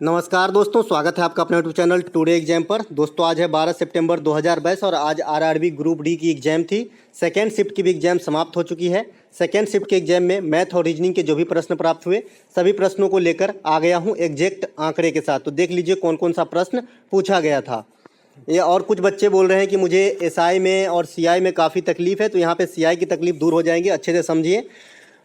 नमस्कार दोस्तों, स्वागत है आपका अपने यूट्यूब चैनल टुडे एग्जाम पर। दोस्तों आज है 12 सितंबर 2022 और आज आरआरबी ग्रुप डी की एग्जाम थी। सेकेंड शिफ्ट की भी एग्जाम समाप्त हो चुकी है। सेकेंड शिफ्ट के एग्जाम में मैथ और रीजनिंग के जो भी प्रश्न प्राप्त हुए सभी प्रश्नों को लेकर आ गया हूं एग्जैक्ट आंकड़े के साथ। तो देख लीजिए कौन कौन सा प्रश्न पूछा गया था। ये और कुछ बच्चे बोल रहे हैं कि मुझे एसआई में और सीआई में काफ़ी तकलीफ है, तो यहाँ पे सीआई की तकलीफ दूर हो जाएगी। अच्छे से समझिए।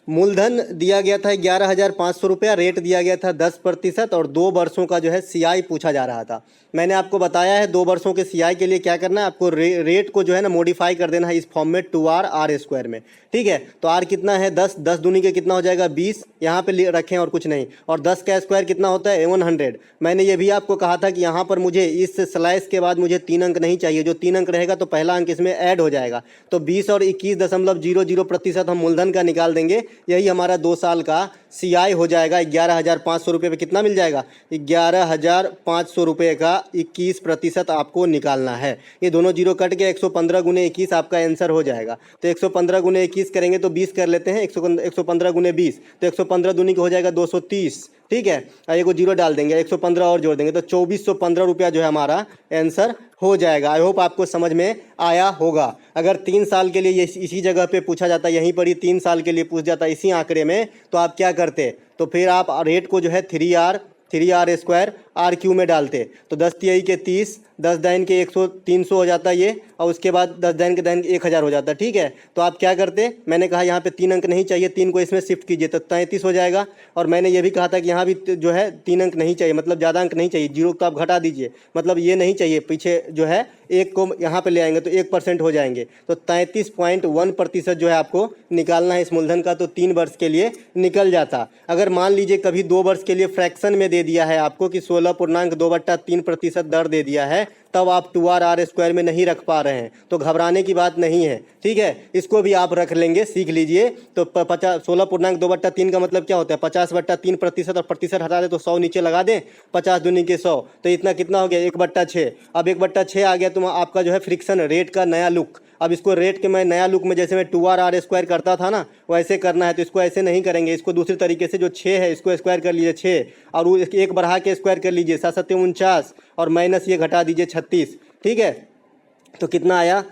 मूलधन दिया गया था 11,500 रुपया, रेट दिया गया था 10% और 2 वर्षों का जो है सीआई पूछा जा रहा था। मैंने आपको बताया है 2 वर्षों के सीआई के लिए क्या करना है, आपको रेट को जो है ना मॉडिफाई कर देना है इस फॉर्म में 2r r स्क्वायर में। ठीक है, तो r कितना है 10, 10 दूनी के कितना हो जाएगा 20, यहाँ पे रखें और कुछ नहीं। और 10 का स्क्वायर कितना होता है 100। मैंने ये भी आपको कहा था कि यहाँ पर मुझे इस स्लाइस के बाद मुझे 3 अंक नहीं चाहिए, जो 3 अंक रहेगा तो पहला अंक इसमें ऐड हो जाएगा। तो 20 और 21.00% हम मूलधन का निकाल देंगे। यही हमारा 2 साल का सीआई हो जाएगा। 11,500 रुपये पे कितना मिल जाएगा 11,500 रुपये का 21% आपको निकालना है। ये दोनों जीरो कट के 115 गुने 21 आपका आंसर हो जाएगा। तो 115 गुने 21 करेंगे तो 20 कर लेते हैं। 115 गुने 20 तो 115 दूनी का हो जाएगा 230। ठीक है, एक को जीरो डाल देंगे, 115 और जोड़ देंगे तो 2415 रुपया जो है हमारा आंसर हो जाएगा। आई होप आपको समझ में आया होगा। अगर 3 साल के लिए ये इसी जगह पे पूछा जाता, यहीं पर ही 3 साल के लिए पूछ जाता इसी आंकड़े में, तो आप क्या करते? तो फिर आप रेट को जो है 3r स्क्वायर आर क्यू में डालते। तो 10 तिहाई के 30, 10 दाइन के 300 हो जाता ये, और उसके बाद 10 दाइन के 1000 हो जाता। ठीक है, तो आप क्या करते? मैंने कहा यहाँ पे 3 अंक नहीं चाहिए, 3 को इसमें शिफ्ट कीजिए तो 33 हो जाएगा। और मैंने ये भी कहा था कि यहाँ भी जो है 3 अंक नहीं चाहिए, मतलब ज़्यादा अंक नहीं चाहिए, जीरो तो आप घटा दीजिए, मतलब ये नहीं चाहिए, पीछे जो है 1 को यहाँ पे ले आएंगे तो 1% हो जाएंगे। तो 33.1% जो है आपको निकालना है इस मूलधन का, तो 3 वर्ष के लिए निकल जाता। अगर मान लीजिए कभी 2 वर्ष के लिए फ्रैक्शन में दे दिया है आपको कि 16.2/3% दर दे दिया है, तब आप 2r r स्क्वायर में नहीं रख पा रहे हैं तो घबराने की बात नहीं है। ठीक है, इसको भी आप रख लेंगे, सीख लीजिए। तो 16.2/3 का मतलब क्या होता है 50/3%, और प्रतिशत हटा दे तो 100 नीचे लगा दें, 50 दूनी के 100, तो इतना कितना हो गया 1/6। अब 1/6 आ गया तो आपका जो है फ्रिक्शन रेट का नया लुक। अब इसको रेट के मैं नया लुक में जैसे मैं 2r r स्क्वायर करता था ना वैसे करना है, तो इसको ऐसे नहीं करेंगे, इसको दूसरी तरीके से जो 6 है इसको स्क्वायर कर लीजिए 6, और वो एक बढ़ा के स्क्वायर कर लीजिए 7 7 49, और माइनस ये घटा दीजिए 36। ठीक है, तो कितना आया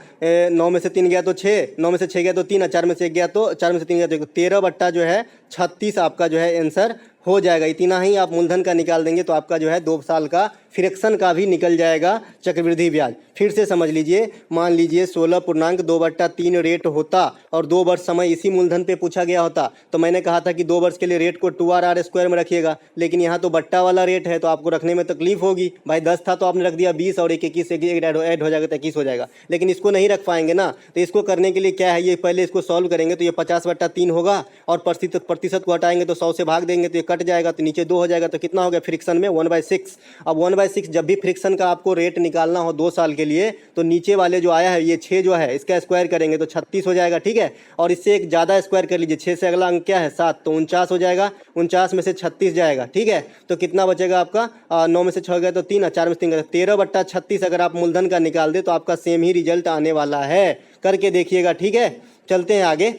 9 में से 3 गया तो 6, 9 में से 6 गया तो 3, 4 में से 1 गया तो 4 में से 3 गया तो 13 जो है 36 आपका जो है आंसर हो जाएगा। इतना ही आप मूलधन का निकाल देंगे तो आपका जो है 2 साल का फ्रैक्शन का भी निकल जाएगा चक्रवृद्धि ब्याज। फिर से समझ लीजिए, मान लीजिए 16.2/3 रेट होता और 2 वर्ष समय इसी मूलधन पे पूछा गया होता, तो मैंने कहा था कि 2 वर्ष के लिए रेट को 2r r स्क्वायर में रखिएगा, लेकिन यहाँ तो बट्टा वाला रेट है तो आपको रखने में तकलीफ होगी। भाई 10 था तो आपने रख दिया 20, और 21 ऐड हो जाएगा तो 21 हो जाएगा, लेकिन इसको नहीं रख पाएंगे ना। तो इसको करने के लिए क्या है, ये पहले इसको सॉल्व करेंगे तो ये 50/3 होगा, और प्रतिशत को हटाएंगे तो 100 से भाग देंगे तो ये कट जाएगा, तो नीचे 2 हो जाएगा, तो कितना हो गया फ्रिक्शन में 1/6। अब 1/6 जब भी फ्रिक्शन का आपको रेट निकालना हो 2 साल के लिए, तो नीचे वाले जो आया है ये 6 जो है इसका स्क्वायर करेंगे तो 36 हो जाएगा। ठीक है, और इससे एक ज़्यादा स्क्वायर कर लीजिए, 6 से अगला अंक क्या है 7, तो 49 हो जाएगा, 49 में से 36 जाएगा। ठीक है, तो कितना बचेगा आपका 9 में से 6 गया तो 3, 4 में से 3 गया 13/36। अगर आप मूलधन का निकाल दे तो आपका सेम ही रिजल्ट आने वाला है, करके देखिएगा। ठीक है, चलते हैं आगे।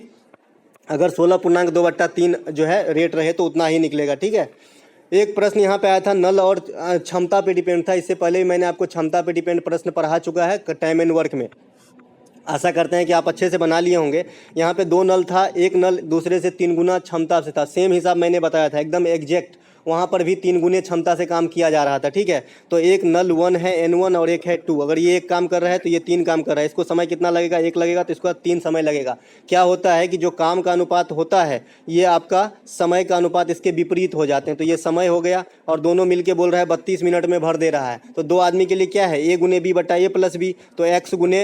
अगर 16.2/3 जो है रेट रहे तो उतना ही निकलेगा। ठीक है, एक प्रश्न यहाँ पे आया था नल और क्षमता पे डिपेंड था। इससे पहले भी मैंने आपको क्षमता पे डिपेंड प्रश्न पढ़ा चुका है टाइम एंड वर्क में। आशा करते हैं कि आप अच्छे से बना लिए होंगे। यहाँ पे 2 नल था, एक नल दूसरे से 3 गुना क्षमता से था, सेम हिसाब मैंने बताया था एकदम एग्जैक्ट। वहाँ पर भी 3 गुने क्षमता से काम किया जा रहा था। ठीक है, तो एक नल 1 है N1 और एक है 2। अगर ये 1 काम कर रहा है तो ये 3 काम कर रहा है। इसको समय कितना लगेगा 1 लगेगा, तो इसको 3 समय लगेगा। क्या होता है कि जो काम का अनुपात होता है ये आपका समय का अनुपात इसके विपरीत हो जाते हैं। तो ये समय हो गया और दोनों मिलके बोल रहा है 32 मिनट में भर दे रहा है। तो 2 आदमी के लिए क्या है A गुने B बटा A प्लस B, तो x गुने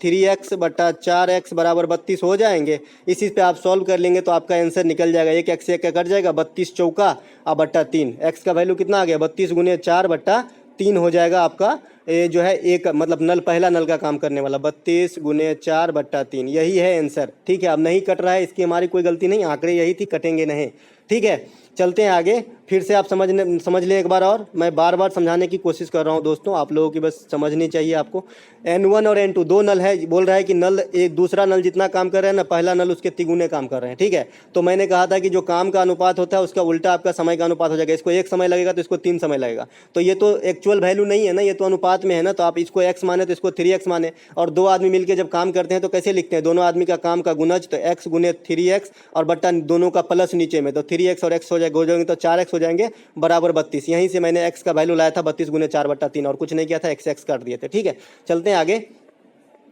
3x बटा 4x बराबर 32 हो जाएंगे। इसी पे आप सॉल्व कर लेंगे तो आपका आंसर निकल जाएगा। एक x एक कट जाएगा, 32 चौका बटा 3, x का वैल्यू कितना आ गया 32 गुने 4/3 हो जाएगा आपका। ये जो है एक मतलब नल पहला नल का काम करने वाला 32 गुने 4/3, यही है आंसर। ठीक है, अब नहीं कट रहा है, इसकी हमारी कोई गलती नहीं, आंकड़े यही थी, कटेंगे नहीं। ठीक है, चलते हैं आगे। फिर से आप समझ लें एक बार, और मैं बार बार समझाने की कोशिश कर रहा हूं दोस्तों, आप लोगों की बस समझनी चाहिए आपको। N1 और N2 दो नल है, बोल रहा है कि नल एक दूसरा नल जितना काम कर रहे हैं ना, पहला नल उसके तिगुने काम कर रहे हैं। ठीक है, तो मैंने कहा था कि जो काम का अनुपात होता है उसका उल्टा आपका समय का अनुपात हो जाएगा। इसको 1 समय लगेगा तो इसको 3 समय लगेगा। तो ये तो एक्चुअल वैल्यू नहीं है ना, ये तो अनुपात में है ना, तो आप इसको x माने तो इसको 3x माने। और दो आदमी मिलकर जब काम करते हैं तो कैसे लिखते हैं, दोनों आदमी का काम का गुणज, तो x गुने 3x और बट्टा दोनों का प्लस नीचे में, तो 3x और x हो जाएंगे तो 4x हो जाएंगे बराबर 32। यहीं से मैंने x का वैल्यू लाया था 32 गुने 4/3, और कुछ नहीं किया था, x काट दिए थे। ठीक है, चलते हैं आगे।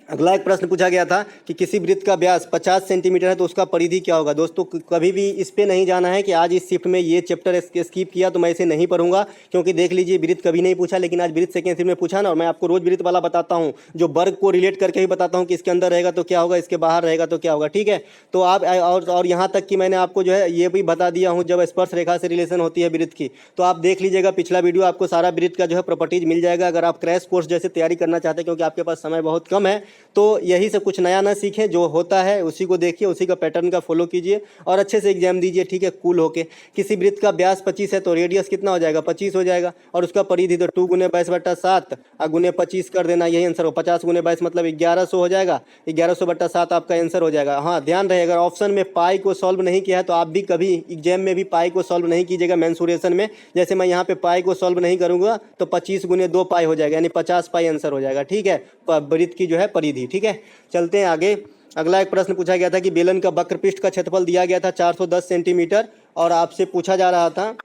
अगला एक प्रश्न पूछा गया था कि किसी वृत्त का व्यास 50 सेंटीमीटर है तो उसका परिधि क्या होगा। दोस्तों कभी भी इस पे नहीं जाना है कि आज इस शिफ्ट में ये चैप्टर स्किप किया तो मैं इसे नहीं पढ़ूंगा, क्योंकि देख लीजिए वृत्त कभी नहीं पूछा, लेकिन आज वृत्त सेकंड शिफ्ट में पूछा ना, और मैं आपको रोज वृत्त वाला बताता हूँ, जो वर्ग को रिलेट करके भी बताता हूँ कि इसके अंदर रहेगा तो क्या होगा, इसके बाहर रहेगा तो क्या होगा। ठीक है, तो आप और यहाँ तक कि मैंने आपको जो है ये भी बता दिया हूँ, जब स्पर्श रेखा से रिलेशन होती है वृत्त की, तो आप देख लीजिएगा पिछला वीडियो, आपको सारा वृत्त का जो है प्रॉपर्टीज मिल जाएगा। अगर आप क्रैश कोर्स जैसे तैयारी करना चाहते हैं, क्योंकि आपके पास समय बहुत कम है, तो यही से कुछ नया ना सीखें, जो होता है उसी को देखिए, उसी का पैटर्न का फॉलो कीजिए और अच्छे से एग्जाम दीजिए। ठीक है, कूल होके। किसी वृत्त का व्यास 25 है तो रेडियस कितना हो जाएगा, 25 हो जाएगा, और उसका परिधि तो 2 गुने 22/7 गुने 25 कर देना, यही आंसर हो। 50 गुने 22 मतलब 1100 हो जाएगा, 1100/7 आपका आंसर हो जाएगा। हाँ, ध्यान रहे, अगर ऑप्शन में पाई को सॉल्व नहीं किया है तो आप भी कभी एग्जाम में भी पाई को सॉल्व नहीं कीजिएगा मेंसुरेशन में। जैसे मैं यहाँ पे पाई को सॉल्व नहीं करूँगा तो 25 गुने 2 पाई हो जाएगा, यानी 50 पाई आंसर हो जाएगा। ठीक है, वृत्त की जो है परिधि। ठीक है, चलते हैं आगे। अगला एक प्रश्न पूछा गया था कि बेलन का वक्र पृष्ठ का क्षेत्रफल दिया गया था 410 सेंटीमीटर, और आपसे पूछा जा रहा था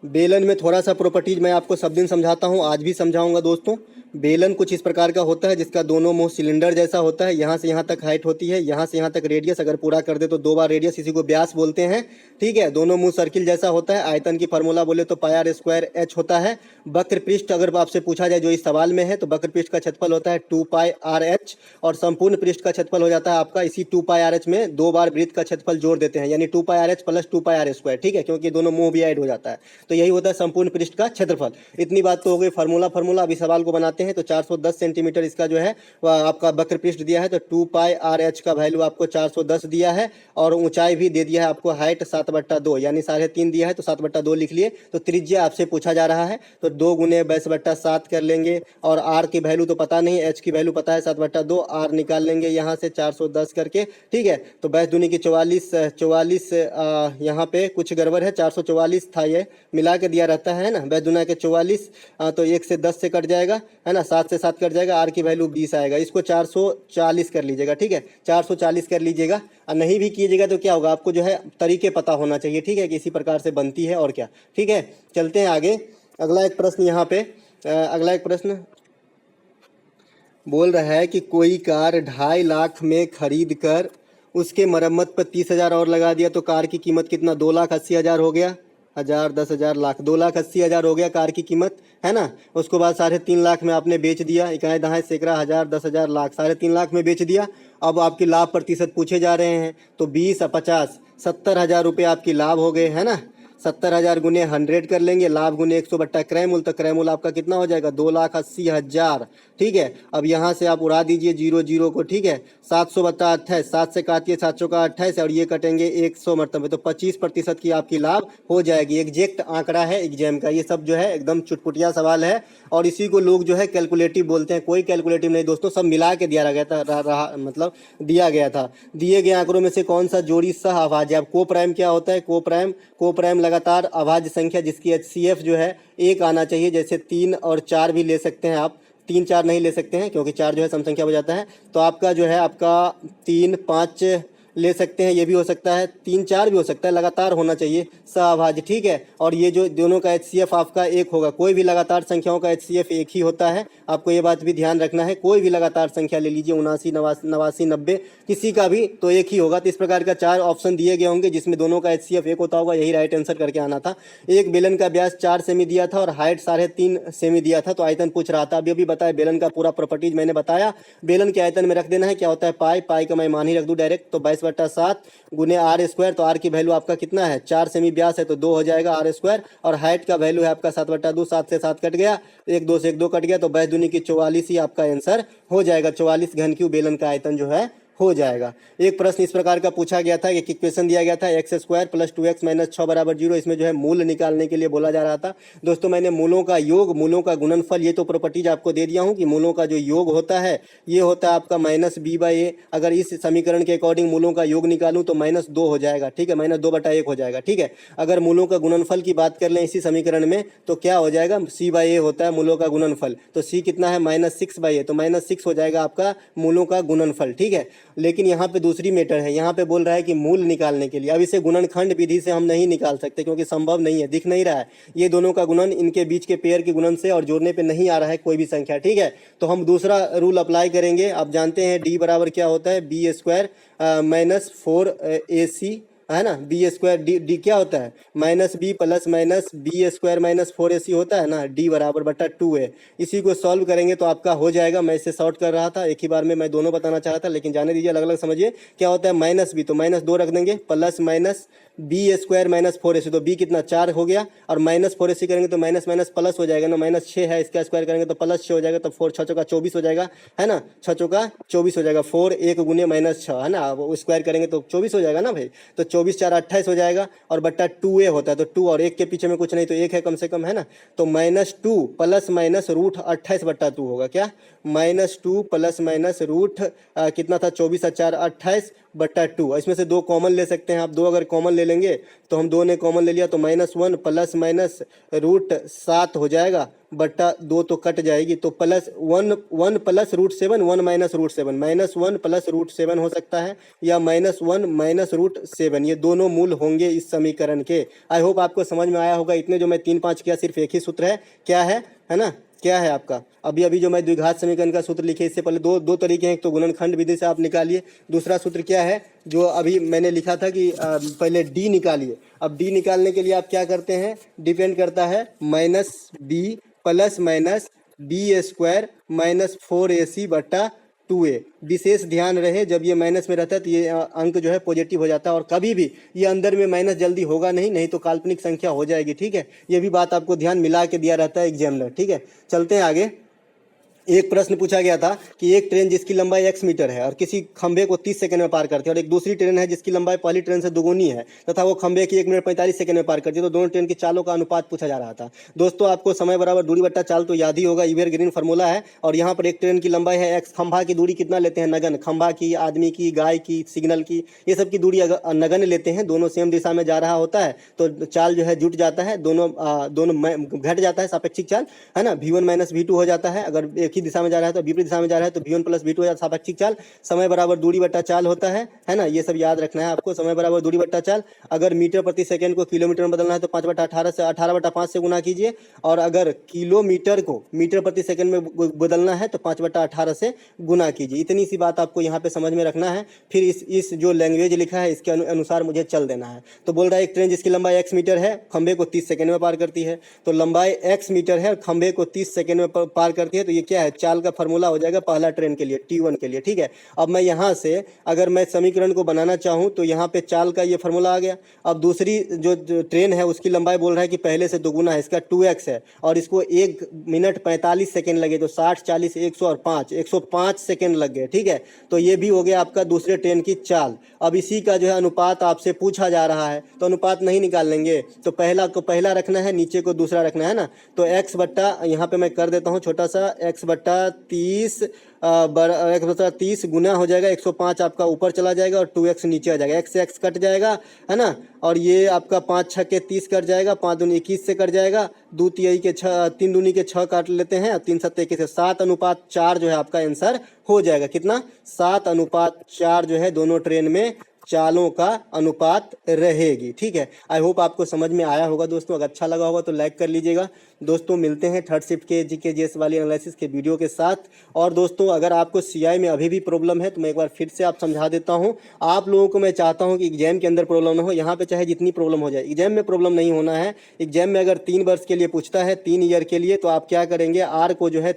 बेलन में थोड़ा सा प्रॉपर्टीज मैं आपको सब दिन समझाता हूँ, आज भी समझाऊंगा दोस्तों। बेलन कुछ इस प्रकार का होता है, जिसका दोनों मुंह सिलेंडर जैसा होता है, यहाँ से यहाँ तक हाइट होती है, यहाँ से यहाँ तक रेडियस, अगर पूरा कर दे तो 2 बार रेडियस, इसी को व्यास बोलते हैं। ठीक है, दोनों मुंह सर्किल जैसा होता है। आयतन की फार्मूला बोले तो पाई r स्क्वायर h होता है। वक्र पृष्ठ अगर आपसे पूछा जाए जो इस सवाल में है, तो वक्र पृष्ठ का क्षेत्रफल होता है 2 पाई r h, और संपूर्ण पृष्ठ का क्षेत्रफल हो जाता है आपका, इसी 2 पाई r h में 2 बार वृत्त का क्षेत्रफल जोड़ देते हैं, यानी 2 पाई r h प्लस 2 पाई r स्क्वायर। ठीक है, क्योंकि दोनों मुंह भी ऐड हो जाता है, तो यही होता है संपूर्ण पृष्ठ का क्षेत्रफल। इतनी बात तो हो गई फार्मूला। अभी सवाल को बनाते हैं। तो 410 सेंटीमीटर इसका जो है वह आपका वक्र पृष्ठ दिया है, तो 2 पाई r h का वैल्यू आपको 410 दिया है, और ऊंचाई भी दे दिया है आपको, हाइट 7/2 यानी 3.5 दिया है, तो 7/2 लिख लिए। तो त्रिज्या आपसे पूछा जा रहा है, तो 2 गुने 22/7 कर लेंगे, और r की वैल्यू तो पता नहीं, h की वैल्यू पता है 7/2, r निकाल लेंगे यहाँ से 410 करके। ठीक है, तो 22 दूनी की 44 यहाँ पे कुछ गड़बड़ है, 444 था, ये मिला के दिया रहता है ना, 22 दूना के 44, तो 1 से 10 से कट जाएगा, है ना, 7 से 7 कट जाएगा, r की वैल्यू 20 आएगा। इसको 440 कर लीजिएगा। ठीक है, 440 कर लीजिएगा, और नहीं भी कीजिएगा तो क्या होगा, आपको जो है तरीके पता होना चाहिए। ठीक है, कि इसी प्रकार से बनती है और क्या। ठीक है, चलते हैं आगे। अगला एक प्रश्न यहाँ पे, अगला एक प्रश्न बोल रहा है कि कोई कार 2.5 लाख में खरीद कर उसके मरम्मत पर 30,000 और लगा दिया, तो कार की कीमत कितना, 2,80,000 हो गया, 1,000 10,000 लाख, 2,80,000 हो गया कार की कीमत, है ना। उसके बाद 3.5 लाख में आपने बेच दिया, इकाई दहाई सैकड़ा 1,000 10,000 लाख, 3.5 लाख में बेच दिया। अब आपके लाभ प्रतिशत पूछे जा रहे हैं, तो 20 और 50 70,000 रुपये आपकी लाभ हो गए, है ना। 70,000 गुने 100 कर लेंगे, लाभ गुने 100 बट्टा क्रय मूल, तो क्रय मूल आपका कितना हो जाएगा, 2,80,000। ठीक है, अब यहाँ से आप उड़ा दीजिए 0 को। ठीक है, 700 बट्टा 28, 7 से काटिए 700 का 28, और ये कटेंगे 100 मतलब, तो 25% की आपकी लाभ हो जाएगी। एग्जैक्ट आंकड़ा है एग्जाम का, ये सब जो है एकदम चुटपुटिया सवाल है, और इसी को लोग जो है कैलकुलेटिव बोलते हैं। कोई कैलकुलेटिव नहीं दोस्तों, सब मिला के दिया गया था, मतलब दिया गया था। दिए गए आंकड़ों में से कौन सा जोड़ी सह अभाज्य है। अब को प्राइम क्या होता है, को प्राइम लगातार अभाज्य संख्या जिसकी HCF जो है 1 आना चाहिए। जैसे 3 और 4 भी ले सकते हैं आप, 3 4 नहीं ले सकते हैं, क्योंकि 4 जो है सम संख्या हो जाता है। तो आपका जो है आपका 3 5 ले सकते हैं, ये भी हो सकता है, 3 4 भी हो सकता है, लगातार होना चाहिए सहअभाज्य। ठीक है, और ये जो दोनों का HCF आपका 1 होगा। कोई भी लगातार संख्याओं का HCF 1 ही होता है, आपको ये बात भी ध्यान रखना है। कोई भी लगातार संख्या ले लीजिए, 79 89 90 किसी का भी, तो 1 ही होगा। तो इस प्रकार का 4 ऑप्शन दिए गए होंगे जिसमें दोनों का HCF 1 होता होगा, यही राइट आंसर करके आना था। एक बेलन का व्यास 4 सेमी दिया था और हाइट 3.5 सेमी दिया था, तो आयतन पूछ रहा था। अभी बताया बेलन का पूरा प्रॉपर्टीज मैंने बताया। बेलन के आयतन में रख देना है, क्या होता है पाई का मैं मान ही रख दूं डायरेक्ट, तो 22/7 गुने r स्क्वायर, तो r की वैल्यू आपका कितना है, 4 सेमी व्यास है तो 2 हो जाएगा r स्क्वायर, और हाइट का वैल्यू है आपका 7/2, 7 से 7 कट गया, 1 2 से 1 2 कट गया, तो 22 दूनी की 44 ही आपका आंसर हो जाएगा। 44 घन क्यूब बेलन का आयतन जो है हो जाएगा। एक प्रश्न इस प्रकार का पूछा गया था, एक इक्वेशन दिया गया था x square plus 2x minus 6 बराबर 0। इसमें जो है मूल निकालने के लिए बोला जा रहा था। दोस्तों मैंने मूलों का योग, मूलों का गुणनफल, ये तो प्रॉपर्टीज आपको दे दिया हूँ कि मूलों का जो योग होता है ये होता है आपका माइनस बी बाई ए। अगर इस समीकरण के अकॉर्डिंग मूलों का योग निकालूं तो -2 हो जाएगा, ठीक है, -2/1 हो जाएगा, ठीक है। अगर मूलों का गुणनफल की बात कर लें इसी समीकरण में तो क्या हो जाएगा, c बाई ए होता है मूलों का गुणनफल, तो c कितना है -6/a, तो -6 हो जाएगा आपका मूलों का गुणनफल, ठीक है। लेकिन यहाँ पे दूसरी मैटर है, यहाँ पे बोल रहा है कि मूल निकालने के लिए। अब इसे गुणनखंड विधि से हम नहीं निकाल सकते क्योंकि संभव नहीं है, दिख नहीं रहा है ये दोनों का गुणन, इनके बीच के पेयर के गुणन से, और जोड़ने पे नहीं आ रहा है कोई भी संख्या, ठीक है। तो हम दूसरा रूल अप्लाई करेंगे। आप जानते हैं d बराबर क्या होता है, बी स्क्वायर माइनस 4ac है ना, बी स्क्वायर डी क्या होता है, -b plus minus b square minus 4ac होता है ना, d बराबर बटा 2a। इसी को सॉल्व करेंगे तो आपका हो जाएगा। मैं इसे शॉर्ट कर रहा था, एक ही बार में मैं दोनों बताना चाहा था, लेकिन जाने दीजिए, अलग अलग समझिए। क्या होता है -b, तो -2 रख देंगे, plus minus b square minus 4ac, तो b कितना 4 हो गया, और -4ac करेंगे तो माइनस माइनस प्लस हो जाएगा ना, -6 है, इसका स्क्वायर करेंगे तो +6 हो जाएगा, तो 4 6 चौका 24 हो जाएगा, है ना, 6 चौका 24 हो जाएगा, 4 1 गुने -6 है ना, वो स्क्वायर करेंगे तो 24 हो जाएगा ना भाई, तो 24 4 28 हो जाएगा, और बट्टा 2a होता है, तो 2 और 1 के पीछे में कुछ नहीं तो 1 है कम से कम, है ना, तो -2 प्लस माइनस रूट 28/2 होगा, क्या -2 प्लस माइनस रूट कितना था, 24 और 4 28/2। इसमें से 2 कॉमन ले सकते हैं आप, 2 अगर कॉमन ले लेंगे तो हम 2 ने कॉमन ले लिया तो -1 प्लस माइनस रूट 7 हो जाएगा, बट्टा 2 तो कट जाएगी, तो plus 1 plus root 7, 1 minus root 7, -1 plus root 7 हो सकता है, या -1 माइनस रूट 7, ये दोनों मूल होंगे इस समीकरण के। आई होप आपको समझ में आया होगा। इतने जो मैं 3 5 किया सिर्फ एक ही सूत्र है, क्या है ना, क्या है आपका, अभी जो मैं द्विघात समीकरण का सूत्र लिखे, इससे पहले दो तरीके हैं, एक तो गुणनखंड विधि से आप निकालिए, दूसरा सूत्र क्या है जो अभी मैंने लिखा था कि पहले d निकालिए। अब d निकालने के लिए आप क्या करते हैं, डिपेंड करता है -b plus minus b square minus 4ac बटा 2a। विशेष ध्यान रहे जब ये माइनस में रहता है तो ये अंक जो है पॉजिटिव हो जाता है, और कभी भी ये अंदर में माइनस जल्दी होगा नहीं तो काल्पनिक संख्या हो जाएगी, ठीक है। ये भी बात आपको ध्यान मिला के दिया रहता है एग्जामिनर, ठीक है। चलते हैं आगे। एक प्रश्न पूछा गया था कि एक ट्रेन जिसकी लंबाई x मीटर है और किसी खंभे को 30 सेकंड में पार करती है, और एक दूसरी ट्रेन है जिसकी लंबाई पहली ट्रेन से दोगुनी है तथा वो खंभे की 1 मिनट 45 सेकंड में पार करती है, तो दोनों ट्रेन की चालों का अनुपात पूछा जा रहा था। दोस्तों आपको समय बराबर दूरी बट्टा चाल तो याद ही होगा, इवेर ग्रीन फार्मूला है। और यहाँ पर एक ट्रेन की लंबाई है x, खंभा की दूरी कितना लेते हैं, नगन, खंभा की, आदमी की, गाय की, सिग्नल की, ये सब की दूरी नगन लेते हैं, दोनों सेम दिशा में जा रहा होता है तो चाल जो है जुट जाता है, दोनों घट जाता है, सापेक्षिक चाल, है ना, v1 माइनस v2 हो जाता है। अगर एक ही दिशा में जा रहा है तो विपरीत दिशा में जा रहा है तो v1 प्लस v2 हो जाता है, सापेक्षिक चाल। समय बराबर दूरी बट्टा चाल होता है ना, ये सब याद रखना है आपको, समय बराबर दूरी बट्टा चाल। अगर मीटर प्रति सेकंड को किलोमीटर में बदलना है तो 5/18 से 18/5 से गुना कीजिए, और अगर किलोमीटर को मीटर प्रति सेकंड में बदलना है तो 5/18 से गुना कीजिए। इतनी सी बात आपको यहाँ पे समझ में रखना है। फिर इस जो लैंग्वेज लिखा है इसके अनुसार मुझे चल देना है। तो बोल रहा है एक ट्रेन जिसकी लंबाई x मीटर है, खंभे को 30 सेकंड में पार करती है, तो लंबाई x मीटर है और खंभे को 30 सेकंड में पार करती है, तो ये क्या है, चाल का फॉर्मूला हो जाएगा पहला ट्रेन के लिए, t1 के लिए, ठीक है। अब मैं यहाँ से अगर मैं समीकरण को बनाना चाहूँ तो यहाँ पे चाल का ये फॉर्मूला आ गया। अब दूसरी जो ट्रेन है उसकी लंबाई बोल रहा है कि पहले से दोगुना है, इसका 2x है, और इसको 1 मिनट 45 सेकंड लगे, तो 60 40 100 और 5 105 सेकंड लग गए, ठीक है। तो ये भी हो गया आपका दूसरे ट्रेन की चाल। अब इसी का जो है अनुपात आपसे पूछा जा रहा है, तो अनुपात नहीं निकाल लेंगे, तो पहला को पहला रखना है, नीचे को दूसरा रखना है ना। तो x बट्टा, यहाँ पे मैं कर देता हूँ छोटा सा, x बट्टा 30 गुना हो जाएगा 105, आपका ऊपर चला जाएगा और 2x नीचे आ जाएगा, x से x कट जाएगा, है ना, और ये आपका 5 6 के 30 कट जाएगा, 5 दूनी 21 से कट जाएगा, 2 तिहाई के 6, 3 दूनी के 6 काट लेते हैं, 3 7 21 से 7:4 जो है आपका आंसर हो जाएगा। कितना, 7:4 जो है दोनों ट्रेन में चालों का अनुपात रहेगी, ठीक है। आई होप आपको समझ में आया होगा दोस्तों। अगर अच्छा लगा होगा तो लाइक कर लीजिएगा। दोस्तों मिलते हैं थर्ड शिफ्ट के जीके जीएस वाली एनालिसिस के वीडियो के साथ। और दोस्तों अगर आपको सीआई में अभी भी प्रॉब्लम है तो मैं एक बार फिर से आप समझा देता हूं। आप लोगों को मैं चाहता हूं कि एग्जाम के अंदर प्रॉब्लम ना हो, यहाँ पे चाहे जितनी प्रॉब्लम हो जाए, एग्जाम में प्रॉब्लम नहीं होना है। एग्जाम में अगर 3 वर्ष के लिए पूछता है, 3 ईयर के लिए, तो आप क्या करेंगे, आर को जो है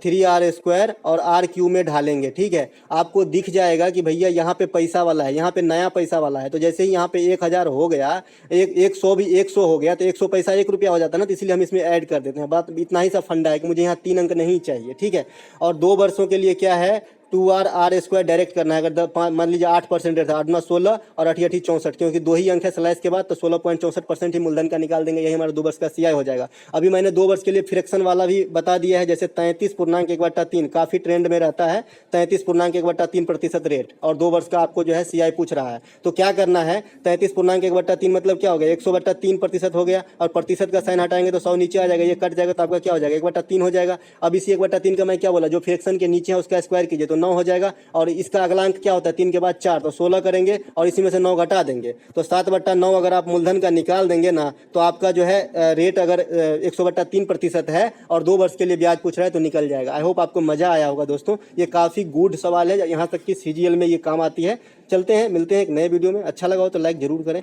3r स्क्वायर और r³ में ढालेंगे, ठीक है। आपको दिख जाएगा कि भैया यहाँ पे पैसा वाला है, यहाँ पे नया पैसा वाला है, तो जैसे ही यहाँ पे 1000 हो गया, 100 भी 100 हो गया, तो 100 पैसा 1 रुपया हो जाता है ना, तो इसलिए हम इसमें ऐड कर देते हैं। बात इतना ही सा फंडा है कि मुझे यहाँ 3 अंक नहीं चाहिए, ठीक है। और 2 वर्षों के लिए क्या है, 2r आर स्क्वायर डायरेक्ट करना है। अगर मान लीजिए 8% रेट था, 8 × 16 और 8 × 64, क्योंकि 2 ही अंक है स्लैश के बाद, तो 16.64% ही मूलधन का निकाल देंगे। यही हमारा 2 वर्ष का सीआई हो जाएगा। अभी मैंने 2 वर्ष के लिए फ्रैक्शन वाला भी बता दिया है, जैसे 33.1/3 काफ़ी ट्रेंड में रहता है, 33.1/3% रेट, और 2 वर्ष का आपको जो है सीआई पूछ रहा है। तो क्या करना है, 33.1/3 मतलब क्या हो गया, 100/3% हो गया, और प्रतिशत का साइन हटाएंगे तो 100 नीचे आ जाएगा, ये कट जाएगा तो आपका क्या हो जाएगा, 1/3 हो जाएगा। अब इसी 1/3 का मैं क्या बोला, जो फ्रैक्शन के नीचे है उसका स्क्वायर कीजिए तो 9 हो जाएगा, और इसका अगला अंक क्या होता है, 3 के बाद 4, तो 16 करेंगे और इसी में से 9 घटा देंगे, तो 7/9 अगर आप मूलधन का निकाल देंगे ना, तो आपका जो है रेट अगर 100/3% है और 2 वर्ष के लिए ब्याज पूछ रहा है तो निकल जाएगा। आई होप आपको मजा आया होगा दोस्तों, ये काफ़ी गुड सवाल है, यहाँ तक कि सीजीएल में ये काम आती है। चलते हैं, मिलते हैं एक नए वीडियो में। अच्छा लगा हो तो लाइक जरूर करें।